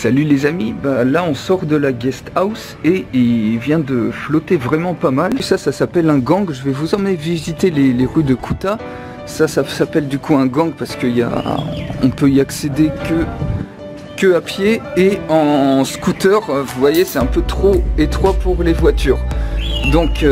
Salut les amis, là on sort de la guest house et il vient de flotter vraiment pas mal. Ça s'appelle un gang, je vais vous emmener visiter les rues de Kuta. Ça s'appelle du coup un gang parce qu'on peut y accéder que à pied et en scooter. Vous voyez, c'est un peu trop étroit pour les voitures. Donc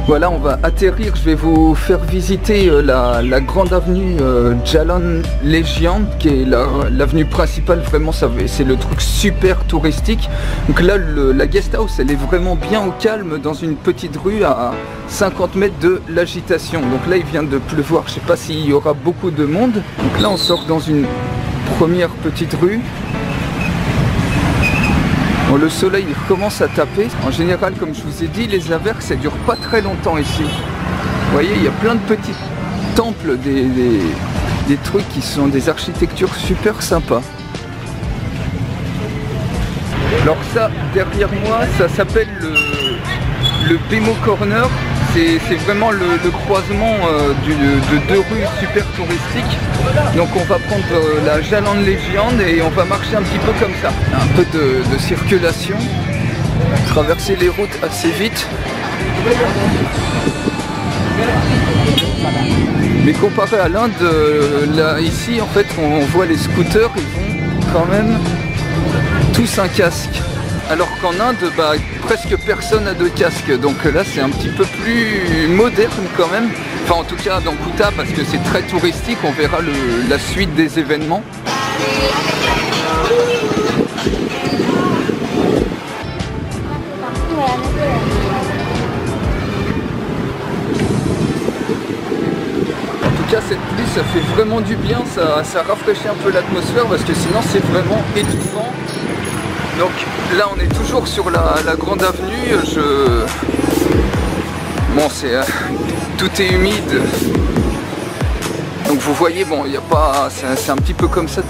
voilà, on va atterrir, je vais vous faire visiter la grande avenue Jalan Legend, qui est l'avenue principale. Vraiment, c'est le truc super touristique. Donc là, la guest house, elle est vraiment bien au calme dans une petite rue à 50 mètres de l'agitation. Donc là, il vient de pleuvoir, je sais pas s'il y aura beaucoup de monde. Donc là, on sort dans une première petite rue. Bon, le soleil il commence à taper. En général, comme je vous ai dit, les averses, ça dure pas très longtemps ici. Vous voyez, il y a plein de petits temples, des trucs qui sont des architectures super sympas. Alors ça, derrière moi, ça s'appelle le Bemo Corner. C'est vraiment le croisement de deux rues super touristiques. Donc on va prendre la Jalan Legend et on va marcher un petit peu comme ça. Un peu de circulation, traverser les routes assez vite. Mais comparé à l'Inde, là ici en fait on voit les scooters, ils ont quand même tous un casque. Alors qu'en Inde, presque personne n'a de casque, donc là c'est un petit peu plus moderne quand même. Enfin en tout cas dans Kuta, parce que c'est très touristique, on verra la suite des événements. En tout cas cette pluie ça fait vraiment du bien, ça rafraîchit un peu l'atmosphère parce que sinon c'est vraiment étouffant. Donc là on est toujours sur la grande avenue, bon tout est humide. Donc vous voyez, bon il n'y a pas, c'est un petit peu comme ça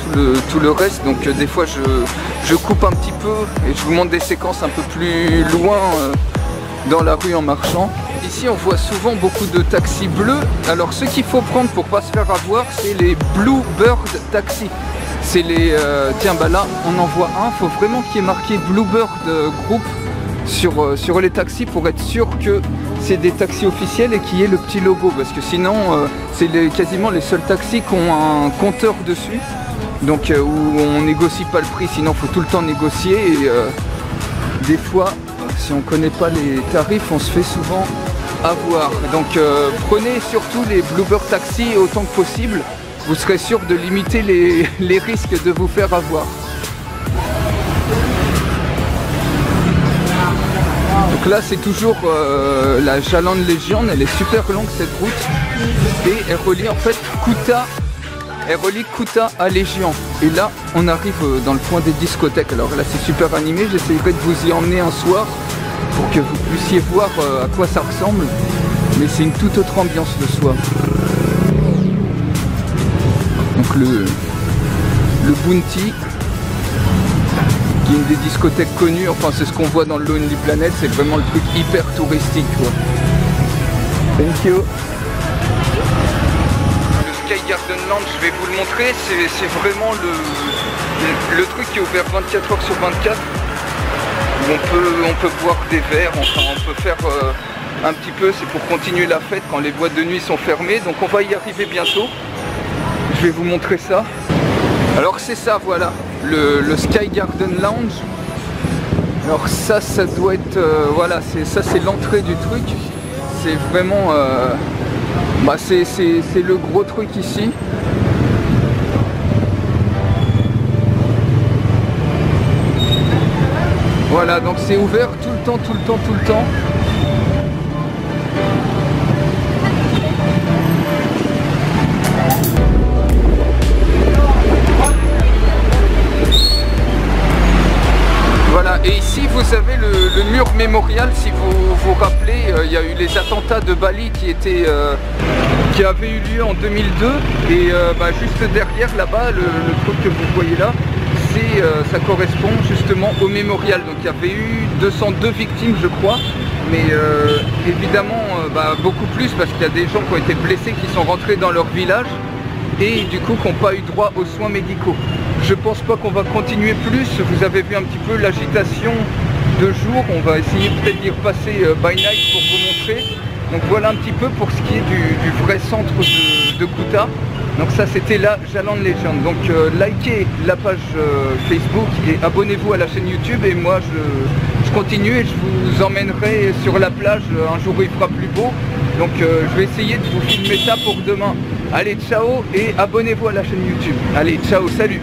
tout le reste, donc des fois je coupe un petit peu et je vous montre des séquences un peu plus loin dans la rue en marchant. Ici on voit souvent beaucoup de taxis bleus, alors ce qu'il faut prendre pour pas se faire avoir, c'est les Bluebird Taxi. C'est les... tiens là on en voit un, faut vraiment qu'il y ait marqué Bluebird Group sur les taxis pour être sûr que c'est des taxis officiels et qu'il y ait le petit logo, parce que sinon c'est quasiment les seuls taxis qui ont un compteur dessus, donc où on négocie pas le prix, sinon faut tout le temps négocier et des fois si on connaît pas les tarifs on se fait souvent avoir. Donc prenez surtout les Bluebird Taxi autant que possible. Vous serez sûr de limiter les risques de vous faire avoir. Donc là c'est toujours la Jalan Legend, elle est super longue cette route et elle relie en fait Kuta à Legion. Et là on arrive dans le coin des discothèques. Alors là c'est super animé, j'essaierai de vous y emmener un soir pour que vous puissiez voir à quoi ça ressemble. Mais c'est une toute autre ambiance le soir. Donc le Bounty, qui est une des discothèques connues, enfin c'est ce qu'on voit dans le Lonely Planet, c'est vraiment le truc hyper touristique quoi. Thank you. Le Sky Garden Lounge, je vais vous le montrer, c'est vraiment le truc qui est ouvert 24 heures sur 24. Où on peut boire des verres, enfin on peut faire un petit peu, c'est pour continuer la fête quand les boîtes de nuit sont fermées, donc on va y arriver bientôt. Je vais vous montrer ça. Alors c'est ça, voilà, le Sky Garden Lounge. Alors ça doit être, voilà, ça c'est l'entrée du truc. C'est vraiment, c'est le gros truc ici. Voilà, donc c'est ouvert tout le temps. Voilà, et ici vous avez le mur mémorial, si vous vous rappelez, il y a eu les attentats de Bali qui avaient eu lieu en 2002, et juste derrière là-bas, le truc que vous voyez là, ça correspond justement au mémorial. Donc il y avait eu 202 victimes je crois, mais évidemment beaucoup plus parce qu'il y a des gens qui ont été blessés, qui sont rentrés dans leur village et du coup qui n'ont pas eu droit aux soins médicaux. je pense pas qu'on va continuer plus. Vous avez vu un petit peu l'agitation de jour. On va essayer peut-être d'y repasser by night pour vous montrer. Donc voilà un petit peu pour ce qui est du vrai centre de Ghouta. Donc ça c'était la Jaland Legend. Donc likez la page Facebook et abonnez-vous à la chaîne YouTube. Et moi je continue et je vous emmènerai sur la plage un jour où il fera plus beau. Donc je vais essayer de vous filmer ça pour demain. Allez, ciao et abonnez-vous à la chaîne YouTube. Allez, ciao, salut.